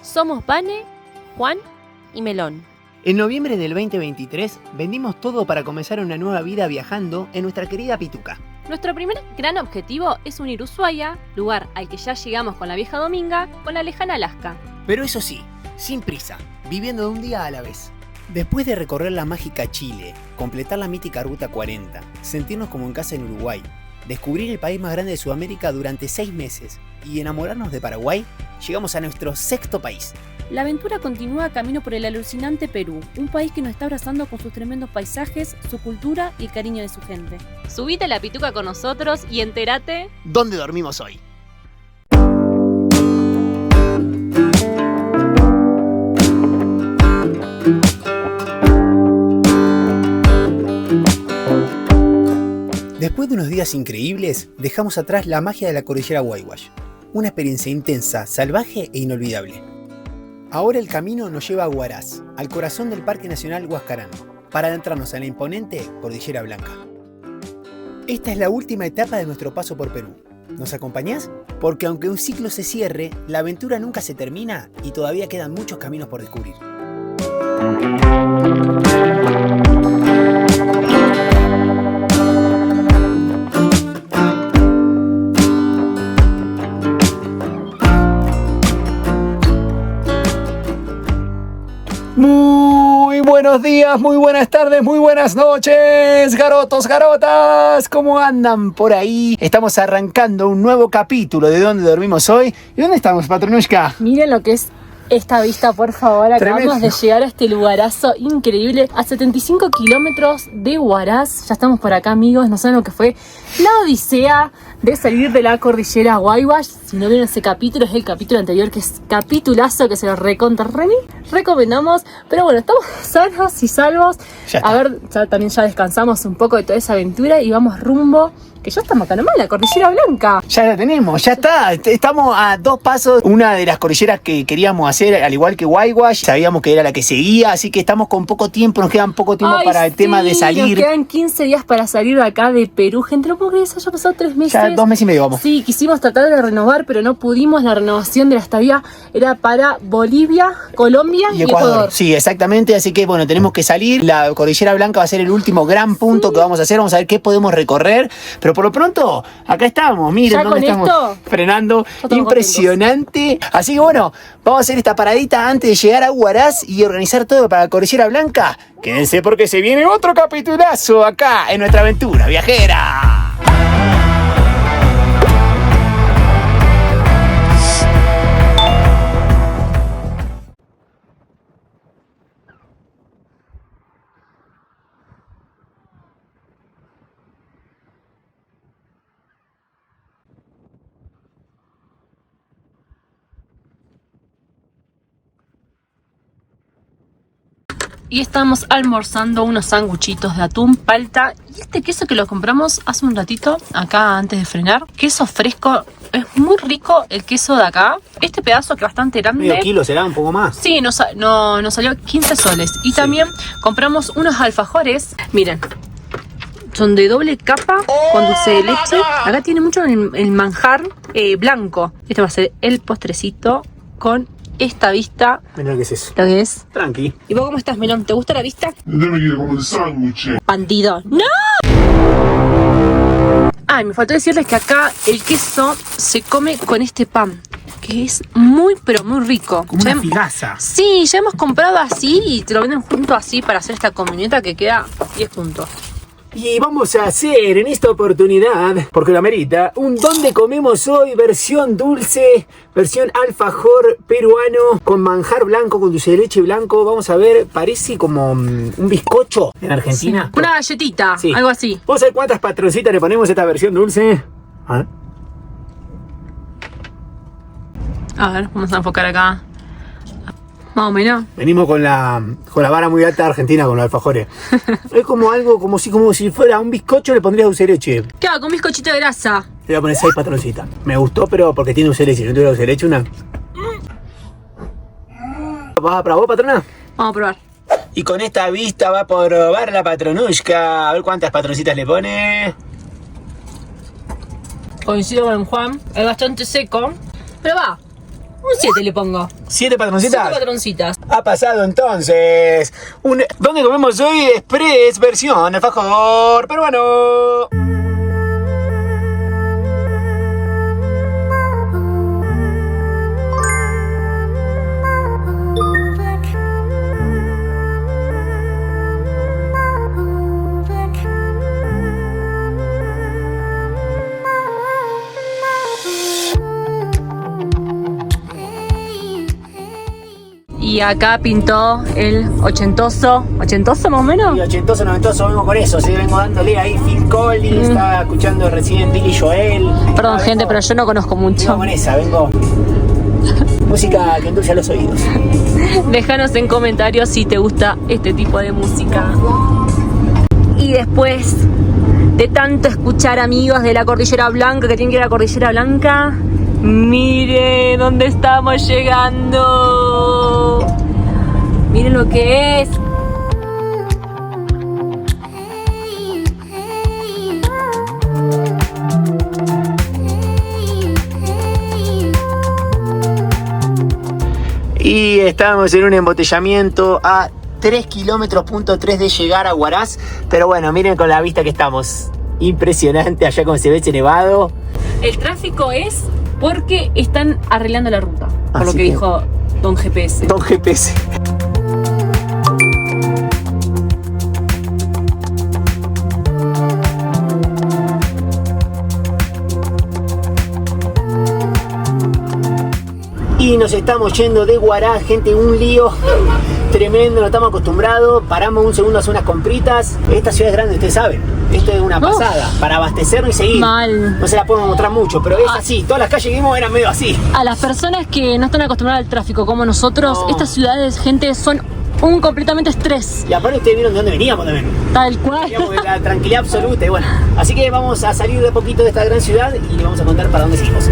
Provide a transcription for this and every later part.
Somos Vane, Juan y Melón. En noviembre del 2023 vendimos todo para comenzar una nueva vida viajando en nuestra querida Pituca. Nuestro primer gran objetivo es unir Ushuaia, lugar al que ya llegamos con la vieja Dominga, con la lejana Alaska. Pero eso sí, sin prisa, viviendo de un día a la vez. Después de recorrer la mágica Chile, completar la mítica Ruta 40, sentirnos como en casa en Uruguay, descubrir el país más grande de Sudamérica durante 6 meses y enamorarnos de Paraguay, llegamos a nuestro 6º país. La aventura continúa camino por el alucinante Perú, un país que nos está abrazando con sus tremendos paisajes, su cultura y el cariño de su gente. Subite a la Pituca con nosotros y entérate ¿dónde dormimos hoy? Después de unos días increíbles, dejamos atrás la magia de la cordillera Waiwash. Una experiencia intensa, salvaje e inolvidable. Ahora el camino nos lleva a Huaraz, al corazón del Parque Nacional Huascarán, para adentrarnos en la imponente Cordillera Blanca. Esta es la última etapa de nuestro paso por Perú. ¿Nos acompañás? Porque aunque un ciclo se cierre, la aventura nunca se termina y todavía quedan muchos caminos por descubrir. Muy buenos días, muy buenas tardes, muy buenas noches, garotos, garotas, ¿cómo andan por ahí? Estamos arrancando un nuevo capítulo de ¿Dónde dormimos hoy? ¿Y dónde estamos, Patronushka? Miren lo que es esta vista, por favor. Acabamos de llegar a este lugarazo increíble, a 75 kilómetros de Huaraz. Ya estamos por acá, amigos. No saben lo que fue la odisea de salir de la cordillera Waiwash. Si no vieron ese capítulo, es el capítulo anterior, que es capitulazo, que se los recomendamos. Pero bueno, estamos sanos y salvos. A ver, ya descansamos un poco de toda esa aventura y vamos rumbo, que ya estamos acá nomás, la Cordillera Blanca. Ya la tenemos, ya está. Estamos a 2 pasos. Una de las cordilleras que queríamos hacer, al igual que Waiwash, sabíamos que era la que seguía, así que estamos con poco tiempo, nos quedan poco tiempo para el tema de salir. Nos quedan 15 días para salir de acá de Perú. Gente, no puedo creer que se haya pasado 3 meses. Ya 2 meses y medio vamos. Sí, quisimos tratar de renovar, pero no pudimos. La renovación de la estadía era para Bolivia, Colombia y Ecuador. Sí, exactamente, así que bueno, tenemos que salir. La Cordillera Blanca va a ser el último gran punto que vamos a hacer. Vamos a ver qué podemos recorrer, pero por lo pronto, acá estamos. Miren ya dónde estamos frenando. Impresionante. Contentos. Así que bueno, vamos a hacer esta paradita antes de llegar a Huaraz y organizar todo para la Cordillera Blanca. Quédense porque se viene otro capitulazo acá en nuestra aventura viajera. Y estamos almorzando unos sanguchitos de atún, palta y este queso que lo compramos hace un ratito acá antes de frenar. Queso fresco, es muy rico el queso de acá. Este pedazo que es bastante grande. ¿Medio kilo será? ¿Un poco más? Sí, nos salió 15 soles. Y sí, también compramos unos alfajores. Miren, son de doble capa con dulce de leche. Acá tiene mucho el manjar blanco. Este va a ser el postrecito con esta vista. Mira lo que es eso. ¿Lo que es? Tranqui. ¿Y vos cómo estás, Melón? ¿Te gusta la vista? Yo me quiero comer el sándwich. Bandido. ¡No! Ay, me faltó decirles que acá el queso se come con este pan, que es muy, pero muy rico. Como una figaza. Sí, ya hemos comprado así y te lo venden junto así para hacer esta combineta que queda 10 puntos. Y vamos a hacer en esta oportunidad, porque lo amerita, un ¿Dónde comemos hoy? Versión dulce, versión alfajor peruano, con manjar blanco, con dulce de leche blanco. Vamos a ver, parece como un bizcocho en Argentina. Sí. Una galletita, sí, algo así. Vamos a ver cuántas patroncitas le ponemos a esta versión dulce. A ver, vamos a enfocar acá. Más o menos. Venimos con la vara muy alta de Argentina con los alfajores. Es como algo, como si fuera un bizcocho, le pondrías dulce de leche. Claro, con un bizcochito de grasa. Le voy a poner 6 patroncitas. Me gustó, pero porque tiene dulce de leche. Si no tuviera dulce de leche, una. ¿Vas a probar vos, patrona? Vamos a probar. Y con esta vista va a probar la patronushka. A ver cuántas patroncitas le pone. Coincido con Juan. Es bastante seco, pero va. Un 7 le pongo. ¿7 patroncitas? 7 patroncitas. Ha pasado entonces. ¿Dónde comemos hoy? Express versión alfajor peruano. Y acá pintó el ochentoso más o menos. Y ochentoso, noventoso, vengo con eso. Sí, vengo dándole ahí Phil Collins, estaba escuchando recién Billy Joel. Perdón, gente, pero yo no conozco mucho. Vengo con esa, vengo. Música que endulza los oídos. Déjanos en comentarios si te gusta este tipo de música. Y después de tanto escuchar amigos de la Cordillera Blanca que tienen que ir a la Cordillera Blanca, mire dónde estamos llegando. Miren lo que es. Y estamos en un embotellamiento a 3 kilómetros, de llegar a Huaraz. Pero bueno, miren con la vista que estamos. Impresionante allá como se ve ese nevado. El tráfico es porque están arreglando la ruta, por Así lo que dijo Don GPS. Don GPS. Y nos estamos yendo de Huaraz, gente, un lío tremendo, no estamos acostumbrados. Paramos un segundo a hacer unas compritas. Esta ciudad es grande, ustedes saben. Esto es una pasada, para abastecernos y seguir. Mal. No se la podemos mostrar mucho, pero es así. Todas las calles que vimos eran medio así. A las personas que no están acostumbradas al tráfico como nosotros, No. Estas ciudades, gente, son un completamente estrés. Y aparte ustedes vieron de dónde veníamos también. Tal cual. Veníamos de la tranquilidad absoluta y bueno. Así que vamos a salir de poquito de esta gran ciudad y les vamos a contar para dónde seguimos.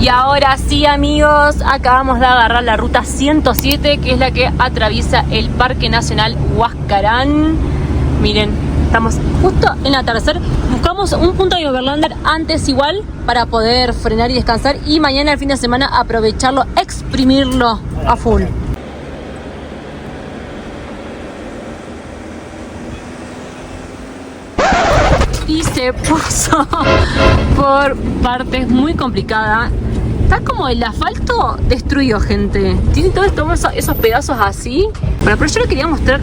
Y ahora sí, amigos, acabamos de agarrar la ruta 107, que es la que atraviesa el Parque Nacional Huascarán. Miren, estamos justo en el atardecer. Buscamos un punto de Overlander antes igual para poder frenar y descansar. Y mañana, el fin de semana, aprovecharlo, exprimirlo a full. Y se puso por partes muy complicadas. Está como el asfalto destruido, gente. Tiene todos esos pedazos así. Bueno, pero yo les quería mostrar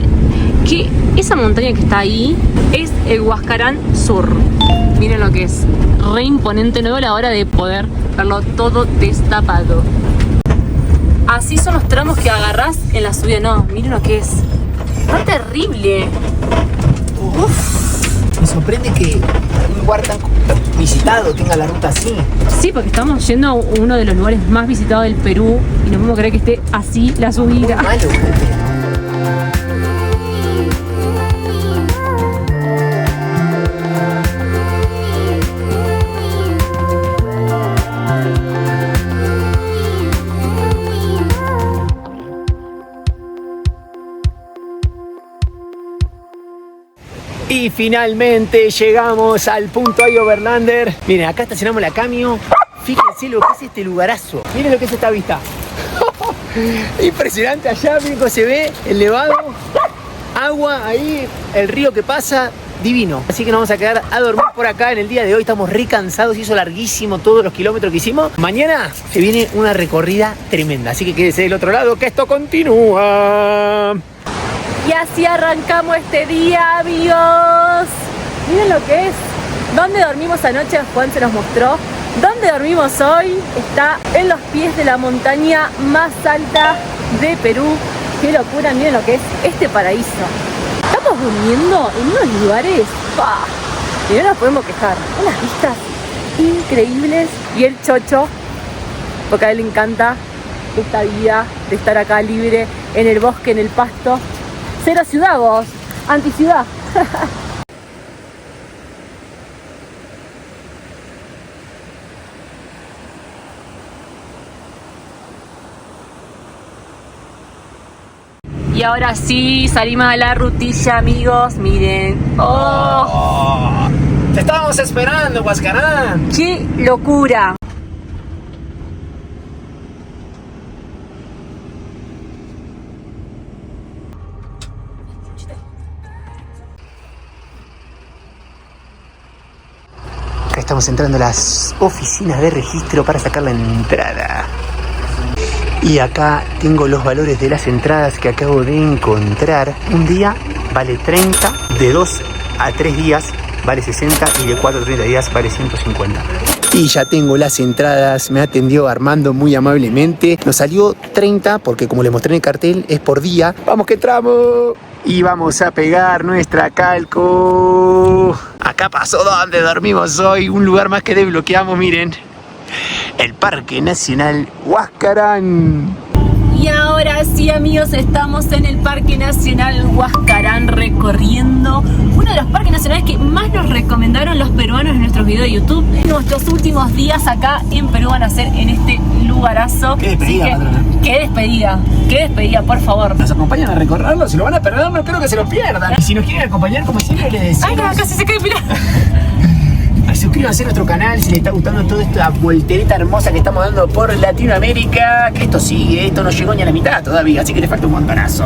que esa montaña que está ahí es el Huascarán Sur. Miren lo que es. Re imponente, no veo la hora de poder verlo todo destapado. Así son los tramos que agarrás en la subida. No, miren lo que es. Está terrible. Me sorprende que un lugar tan visitado tenga la ruta así. Sí, porque estamos yendo a uno de los lugares más visitados del Perú y no podemos creer que esté así la subida. Muy malo, gente. Y finalmente llegamos al punto ahí Overlander. Miren, acá estacionamos la camio. Fíjense lo que es este lugarazo. Miren lo que es esta vista. Impresionante allá, miren cómo se ve el nevado. Agua ahí, el río que pasa. Divino. Así que nos vamos a quedar a dormir por acá en el día de hoy. Estamos re cansados, hizo larguísimo todos los kilómetros que hicimos. Mañana se viene una recorrida tremenda. Así que quédese del otro lado que esto continúa. Y así arrancamos este día, amigos. Miren lo que es. ¿Dónde dormimos anoche? Juan se nos mostró. ¿Dónde dormimos hoy? Está en los pies de la montaña más alta de Perú. Qué locura, miren lo que es este paraíso. Estamos durmiendo en unos lugares, ¡pah!, y no nos podemos quejar. Unas vistas increíbles. Y el chocho, porque a él le encanta esta vida de estar acá libre, en el bosque, en el pasto. Cero ciudad, vos. Anticiudad. Y ahora sí, salimos a la rutilla, amigos. Miren. ¡Oh! Te estábamos esperando, Huascarán. ¡Qué locura! Acá estamos entrando a las oficinas de registro para sacar la entrada. Y acá tengo los valores de las entradas que acabo de encontrar. Un día vale 30, de 2 a 3 días vale 60 y de 4 a 30 días vale 150. Y ya tengo las entradas, me atendió Armando muy amablemente. Nos salió 30 porque como les mostré en el cartel es por día. ¡Vamos que entramos! Y vamos a pegar nuestra calco. Acá pasó donde dormimos hoy, un lugar más que desbloqueamos, miren. El Parque Nacional Huascarán. Y ahora sí, amigos, estamos en el Parque Nacional Huascarán recorriendo uno de los parques nacionales que más nos recomendaron los peruanos en nuestros videos de YouTube. Nuestros últimos días acá en Perú van a ser en este lugarazo. Qué despedida, así que, patrona. qué despedida, por favor. ¿Nos acompañan a recorrerlo? Si lo van a perder, no creo que se lo pierdan. Y si nos quieren acompañar, como siempre les decimos... Ay, no, casi se cae, mira. Suscríbanse a nuestro canal si les está gustando toda esta voltereta hermosa que estamos dando por Latinoamérica. Que esto sigue, esto no llegó ni a la mitad todavía, así que le falta un montonazo.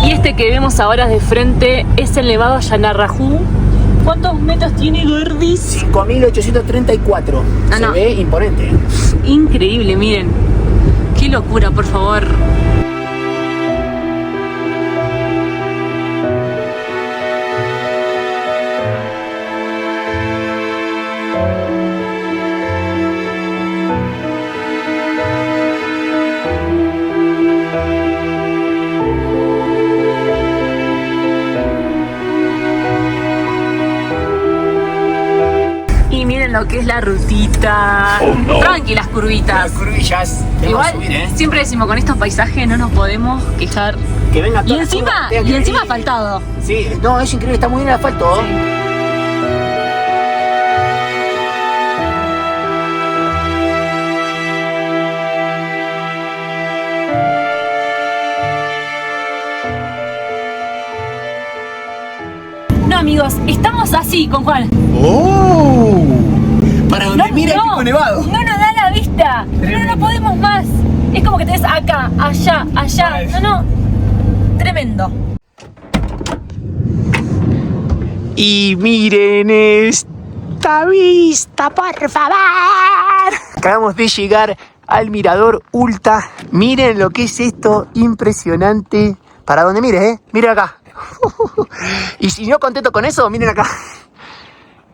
Y este que vemos ahora de frente es el Nevado Yanarrajú. ¿Cuántos metros tiene, Gordis? 5.834. Se no. ve imponente. Increíble, miren. Qué locura, por favor. Lo que es la rutita. Tranquilas curvitas. Las curvillas. Igual Subir, ¿eh? siempre decimos con estos paisajes no nos podemos quejar. Que venga Y toda encima, la curva, asfaltado. Sí, no, es increíble, está muy bien el asfalto. Sí. No, amigos, estamos así con Juan. ¡Oh! Para donde mira el Pico Nevado. No nos da la vista. No podemos más. Es como que tenés acá, allá, allá. No. Tremendo. Y miren esta vista, por favor. Acabamos de llegar al mirador Ulta. Miren lo que es esto, impresionante. Para donde mire, miren acá. Y si no contento con eso, miren acá.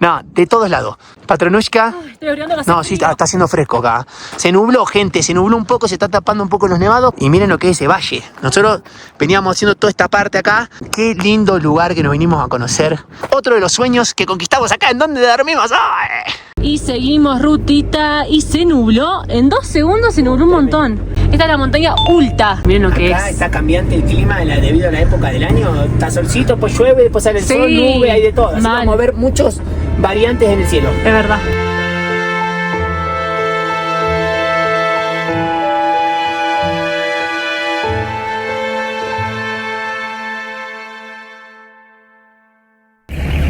No, de todos lados. Patronushka. Estoy abriendo la No, sí, está haciendo fresco acá. Se nubló, gente, se nubló un poco, se está tapando un poco los nevados. Y miren lo que es ese valle. Nosotros veníamos haciendo toda esta parte acá. Qué lindo lugar que nos vinimos a conocer. Otro de los sueños que conquistamos acá, en donde dormimos. ¡Ay! Y seguimos rutita y se nubló. En 2 segundos se nubló un montón. Esta es la montaña Ulta. Miren lo que Acá es. está cambiante el clima debido a la época del año. Está solcito, pues llueve, después sale el Sí, sol, nube, hay de todo. Así que mal. vamos a ver muchos variantes en el cielo. Es verdad.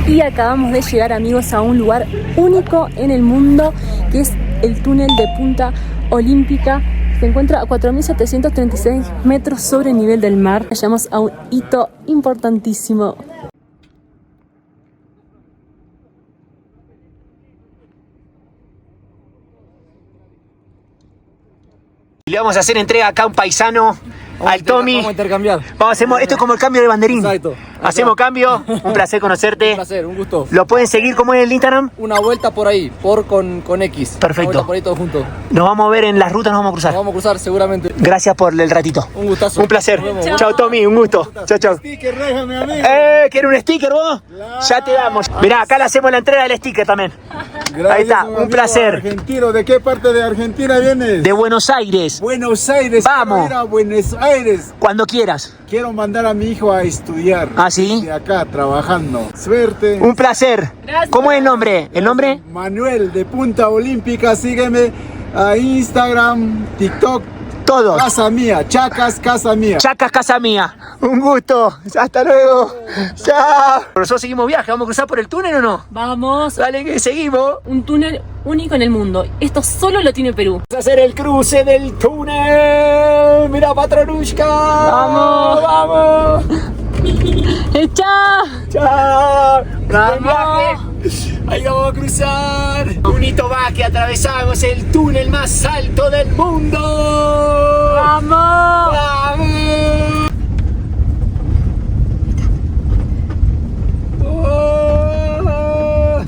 Y acabamos de llegar, amigos, a un lugar único en el mundo, que es el túnel de Punta Olímpica. Se encuentra a 4.736 metros sobre el nivel del mar. Llegamos a un hito importantísimo. Y le vamos a hacer entrega acá a un paisano, al Tommy. Vamos a intercambiar. Esto es como el cambio de banderín. Exacto. Hacemos cambio. Un placer conocerte. Un placer, un gusto. ¿Lo pueden seguir como en el Instagram? Una vuelta por ahí, con X. Perfecto. Una vuelta por ahí todos juntos. Nos vamos a ver en las rutas, nos vamos a cruzar. Nos vamos a cruzar seguramente. Gracias por el ratito. Un gustazo. Un placer. Nos vemos. Chao, Tommy, un gusto. Chao, chao. Sticker, déjame, amigo. ¿Quieres un sticker vos? Ya te damos. Mirá, acá le hacemos la entrega del sticker también. Gracias, Ahí está, un amigo placer. argentino. ¿De qué parte de Argentina vienes? De Buenos Aires. Buenos Aires. Vamos. Quiero ir a Buenos Aires. Cuando quieras. Quiero mandar a mi hijo a estudiar. ¿Ah, sí? De acá, trabajando. Suerte. Un placer. Gracias. ¿Cómo es el nombre? ¿El nombre? Manuel de Punta Olímpica. Sígueme a Instagram, TikTok. Todos. Casa mía. Chacas, casa mía. Chacas, casa mía. Un gusto. Hasta luego. Chao. Nosotros seguimos viaje. ¿Vamos a cruzar por el túnel o no? Vamos. Dale que seguimos. Un túnel único en el mundo. Esto solo lo tiene Perú. Vamos a hacer el cruce del túnel. Mira, Patronushka. Vamos. Vamos. ¡Chao! Chao. Vamos. Buen viaje. Ahí vamos a cruzar. Un hito más que atravesamos el túnel más alto del mundo. ¡Vamos! ¡Vamos! Oh.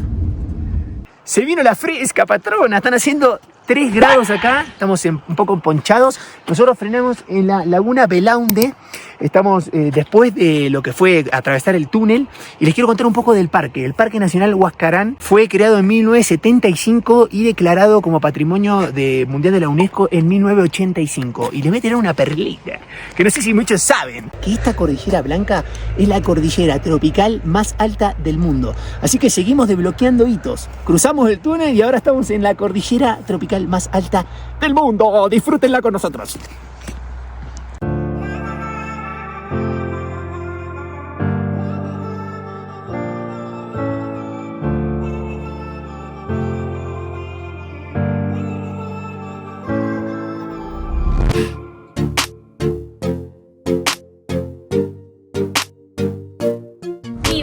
Se vino la fresca, patrona. Están haciendo 3 grados acá. Estamos un poco ponchados. Nosotros frenamos en la laguna Belaunde. Estamos después de lo que fue atravesar el túnel. Y les quiero contar un poco del parque. El Parque Nacional Huascarán fue creado en 1975 y declarado como Patrimonio Mundial de la UNESCO en 1985. Y les voy a tirar una perlita, que no sé si muchos saben, que esta cordillera blanca es la cordillera tropical más alta del mundo. Así que seguimos desbloqueando hitos. Cruzamos el túnel y ahora estamos en la cordillera tropical más alta del mundo. Disfrútenla con nosotros.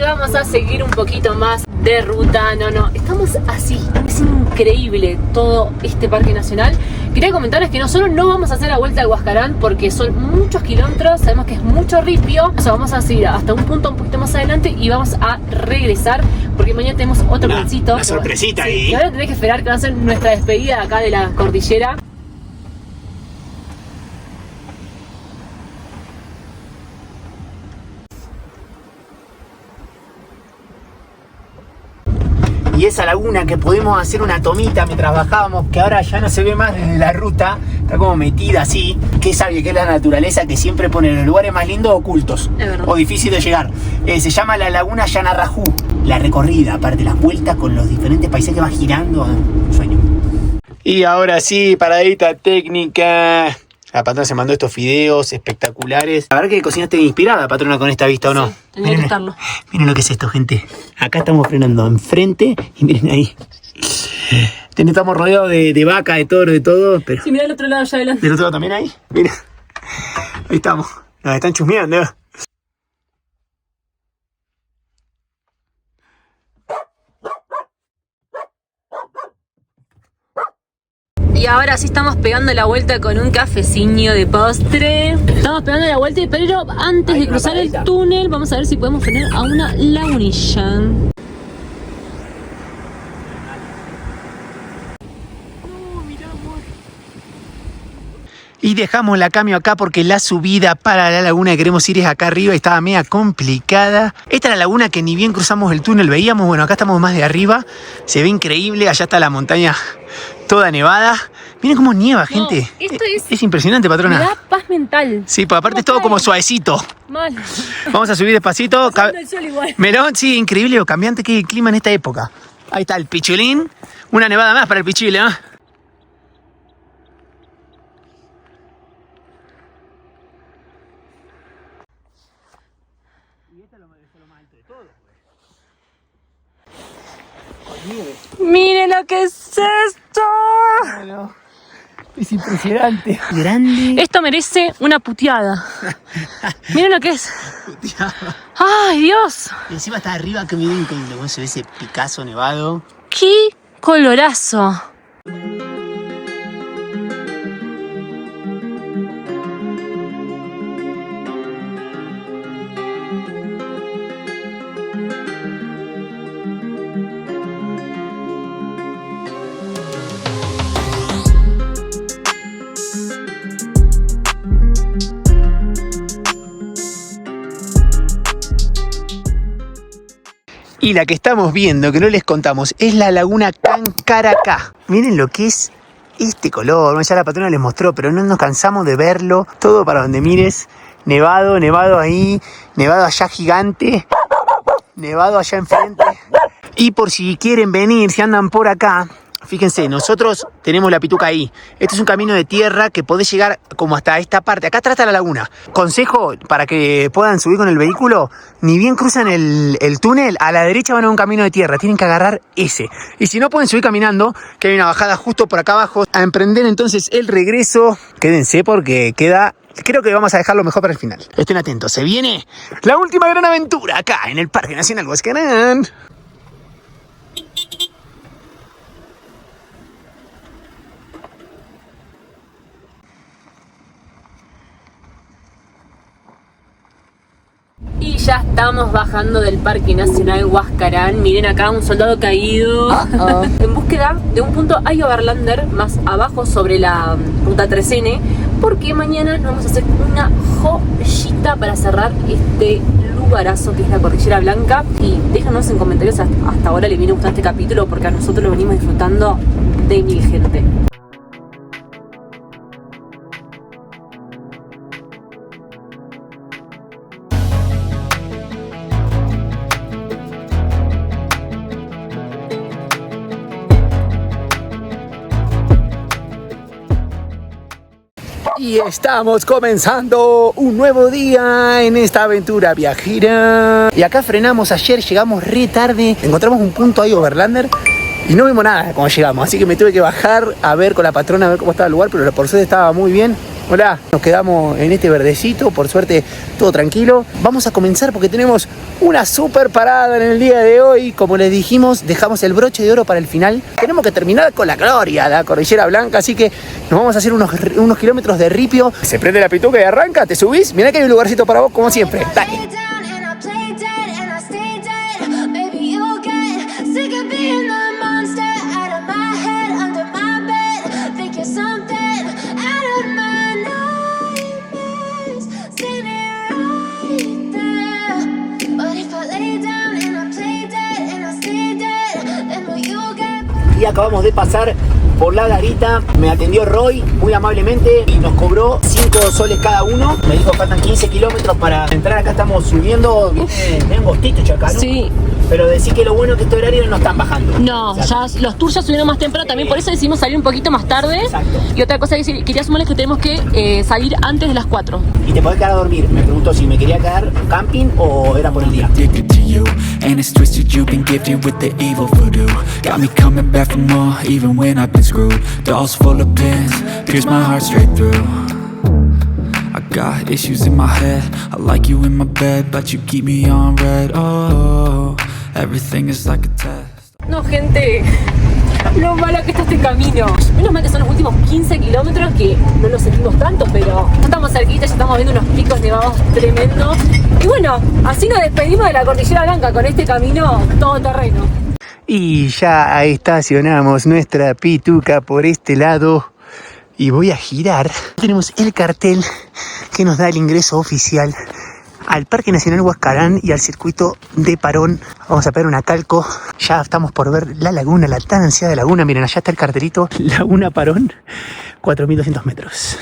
Vamos a seguir un poquito más de ruta. No, estamos así. Es increíble todo este parque nacional. Quería comentarles que nosotros no vamos a hacer la vuelta al Huascarán porque son muchos kilómetros, sabemos que es mucho ripio. O sea, vamos a seguir hasta un punto un poquito más adelante y vamos a regresar porque mañana tenemos otro plancito. Una sorpresita ahí. Y ahora tenés que esperar que va a ser nuestra despedida acá de la cordillera. Y esa laguna que pudimos hacer una tomita mientras bajábamos, que ahora ya no se ve más desde la ruta, está como metida así. Que sabe que es la naturaleza que siempre pone los lugares más lindos ocultos o difíciles de llegar. Se llama la laguna Yanarrajú. La recorrida, aparte las vueltas con los diferentes paisajes que va girando, un sueño. Y ahora sí, paradita técnica. La patrona se mandó estos fideos espectaculares. La verdad que cocinaste inspirada, patrona, con esta vista, ¿o no? Sí, tenía que estarlo. Miren lo que es esto, gente. Acá estamos frenando enfrente y miren ahí. Estamos rodeados de vaca, de toro, de todo. Pero Sí, mirá el otro lado allá adelante. ¿del otro lado también ahí? Mira. Ahí estamos. Nos están chusmeando. Y ahora sí estamos pegando la vuelta con un cafecillo de postre. Estamos pegando la vuelta, pero antes de cruzar el túnel vamos a ver si podemos frenar a una lagunilla. Y dejamos la cambio acá porque la subida para la laguna que queremos ir es acá arriba y estaba media complicada. Esta es la laguna que ni bien cruzamos el túnel veíamos. Bueno, acá estamos más de arriba. Se ve increíble. Allá está la montaña toda nevada. Miren cómo nieva, gente. Esto es impresionante, patrona. Me da paz mental. Sí, pues aparte es todo como suavecito. Mal. Vamos a subir despacito. Pasando el sol igual. Melón, sí, increíble lo cambiante que es el clima en esta época. Ahí está el pichulín. Una nevada más para el pichule, ¿no? Miren lo que es esto. Bueno, es impresionante. Grande. Esto merece una puteada. Miren lo que es. ¡Ay, Dios! Y encima está arriba, que miren cómo se ve ese Picasso nevado. ¡Qué colorazo! Y la que estamos viendo, que no les contamos, es la laguna Cancaracá. Miren lo que es este color. Ya la patrona les mostró, pero no nos cansamos de verlo. Todo para donde mires. Nevado, nevado ahí, nevado allá gigante, nevado allá enfrente. Y por si quieren venir, si andan por acá, fíjense, nosotros tenemos la pituca ahí. Este es un camino de tierra que podés llegar como hasta esta parte. Acá atrás está la laguna. Consejo para que puedan subir con el vehículo, ni bien cruzan el túnel, a la derecha van a un camino de tierra. Tienen que agarrar ese. Y si no, pueden subir caminando, que hay una bajada justo por acá abajo. A emprender entonces el regreso. Quédense porque queda... Creo que vamos a dejarlo mejor para el final. Estén atentos, se viene la última gran aventura acá en el Parque Nacional Huascarán. Y ya estamos bajando del Parque Nacional Huascarán. Miren acá un soldado caído. En búsqueda de un punto hay overlander más abajo sobre la ruta 3N. Porque mañana nos vamos a hacer una joyita para cerrar este lugarazo que es la Cordillera Blanca. Y déjanos en comentarios hasta ahora le viene gustando este capítulo, porque a nosotros lo venimos disfrutando de mil gente. Y estamos comenzando un nuevo día en esta aventura viajera. Y acá frenamos ayer, llegamos re tarde. Encontramos un punto ahí overlander y no vimos nada cuando llegamos. Así que me tuve que bajar a ver con la patrona a ver cómo estaba el lugar, pero por suerte estaba muy bien. Hola, nos quedamos en este verdecito, por suerte todo tranquilo. Vamos a comenzar porque tenemos una super parada en el día de hoy. Como les dijimos, dejamos el broche de oro para el final. Tenemos que terminar con la gloria, la Cordillera Blanca, así que nos vamos a hacer unos kilómetros de ripio. Se prende la pituca y arranca, te subís. Mirá que hay un lugarcito para vos como siempre. Dale. Y acabamos de pasar por la garita, me atendió Roy muy amablemente y nos cobró 5 soles cada uno. Me dijo faltan 15 kilómetros para entrar, acá estamos subiendo, viene angostito Chacá, ¿no? Sí. Pero decir que lo bueno es que este horario no están bajando. No, ya los tours ya subieron más temprano también, por eso decidimos salir un poquito más tarde. Exacto. Y otra cosa que quería sumarles es que tenemos que salir antes de las 4. Y te podés quedar a dormir. Me preguntó si me quería quedar camping o era por el día. Addicted to you, and it's twisted. You've been gifted with the evil voodoo. Got me coming back for more, even when I've been screwed. Dolls full of pins, pierce my heart straight through. I got issues in my head. I like you in my bed, but you keep me on red. Oh, everything is like a test. No, gente, lo malo que está este camino. Menos mal que son los últimos 15 kilómetros que no los sentimos tanto, pero ya estamos cerquita, ya estamos viendo unos picos nevados tremendos. Y bueno, así nos despedimos de la Cordillera Blanca con este camino todoterreno. Y ya estacionamos nuestra pituca por este lado y voy a girar. Tenemos el cartel que nos da el ingreso oficial al Parque Nacional Huascarán y al circuito de Parón. Vamos a pegar una calco. Ya estamos por ver la laguna, la tan ansiada laguna. Miren, allá está el cartelito, Laguna Parón, 4.200 metros.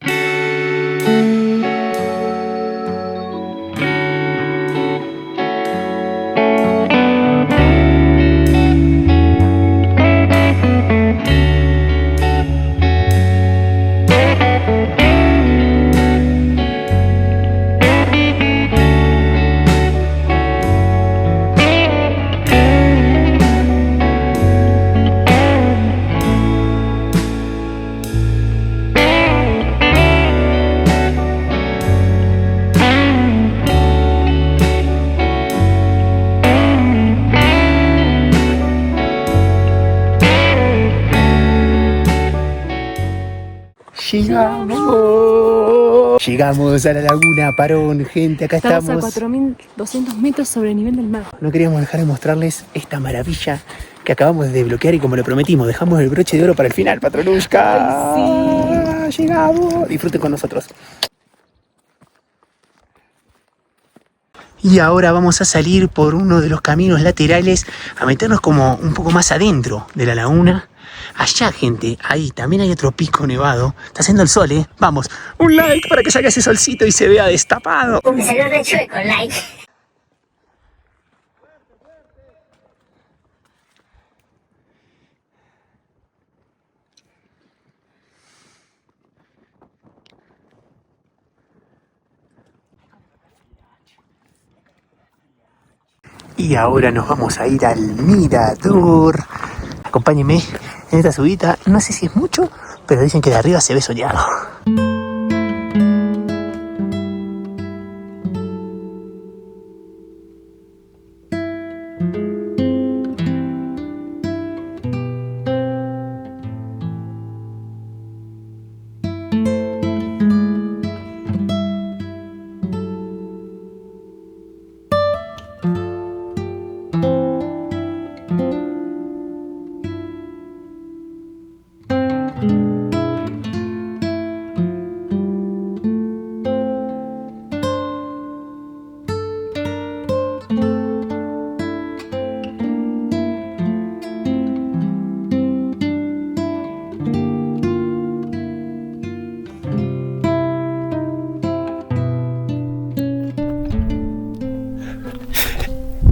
Llegamos a la Laguna Parón, gente, acá estamos. Estamos a 4.200 metros sobre el nivel del mar. No queríamos dejar de mostrarles esta maravilla que acabamos de desbloquear y como lo prometimos, dejamos el broche de oro para el final, Patronushka. Ay, sí. Llegamos. Disfruten con nosotros. Y ahora vamos a salir por uno de los caminos laterales a meternos como un poco más adentro de la laguna. Allá, gente, ahí también hay otro pico nevado. Está haciendo el sol, ¿eh? Vamos, un like para que salga ese solcito y se vea destapado. Un saludo de chueco, like. Y ahora nos vamos a ir al mirador. Acompáñenme en esta subida. No sé si es mucho, pero dicen que de arriba se ve soleado.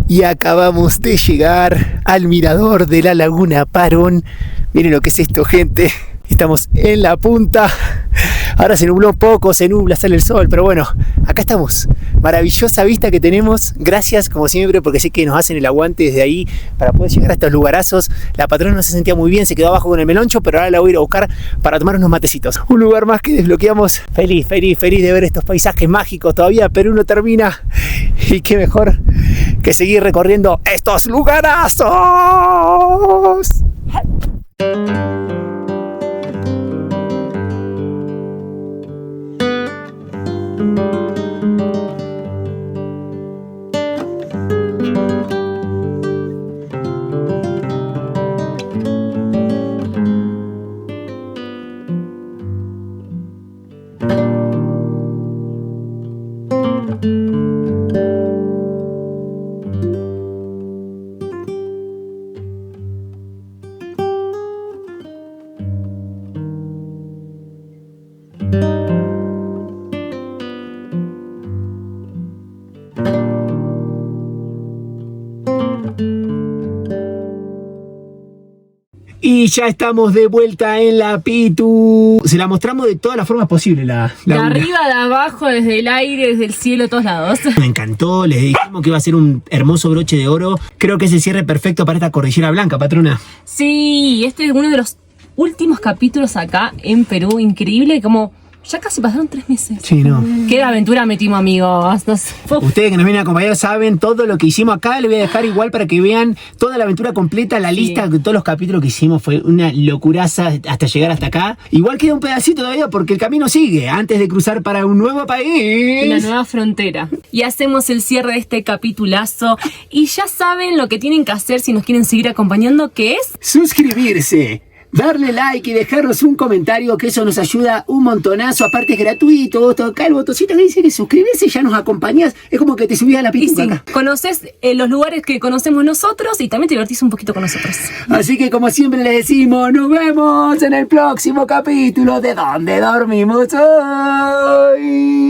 Y acabamos de llegar al mirador de la Laguna Parón. Miren lo que es esto, gente. Estamos en la punta. Ahora se nubló un poco, se nubla, sale el sol, pero bueno, acá estamos. Maravillosa vista que tenemos. Gracias, como siempre, porque sé que nos hacen el aguante desde ahí para poder llegar a estos lugarazos. La patrona no se sentía muy bien, se quedó abajo con el meloncho, pero ahora la voy a ir a buscar para tomar unos matecitos. Un lugar más que desbloqueamos. Feliz de ver estos paisajes mágicos. Todavía Perú no termina. Y qué mejor que seguir recorriendo estos lugarazos. Y ya estamos de vuelta en la Pitu. Se la mostramos de todas las formas posibles. De arriba, de abajo, desde el aire, desde el cielo, todos lados. Me encantó, les dijimos que iba a ser un hermoso broche de oro. Creo que es el cierre perfecto para esta cordillera blanca, patrona. Sí, este es uno de los últimos capítulos acá en Perú. Increíble, como ya casi pasaron 3 meses. Sí, no. Qué aventura metimos, amigos. Ustedes que nos vienen a acompañar saben todo lo que hicimos acá. Les voy a dejar igual para que vean toda la aventura completa, la lista de todos los capítulos que hicimos. Fue una locuraza hasta llegar hasta acá. Igual queda un pedacito todavía porque el camino sigue antes de cruzar para un nuevo país. La nueva frontera. Y hacemos el cierre de este capitulazo. Y ya saben lo que tienen que hacer si nos quieren seguir acompañando, que es suscribirse, darle like y dejarnos un comentario, que eso nos ayuda un montonazo. Aparte es gratuito, toca el botoncito que dice que suscribirse, ya nos acompañás. Es como que te subís a la pituca acá. Conoces los lugares que conocemos nosotros y también te divertís un poquito con nosotros. Así que como siempre les decimos, nos vemos en el próximo capítulo de Donde Dormimos Hoy.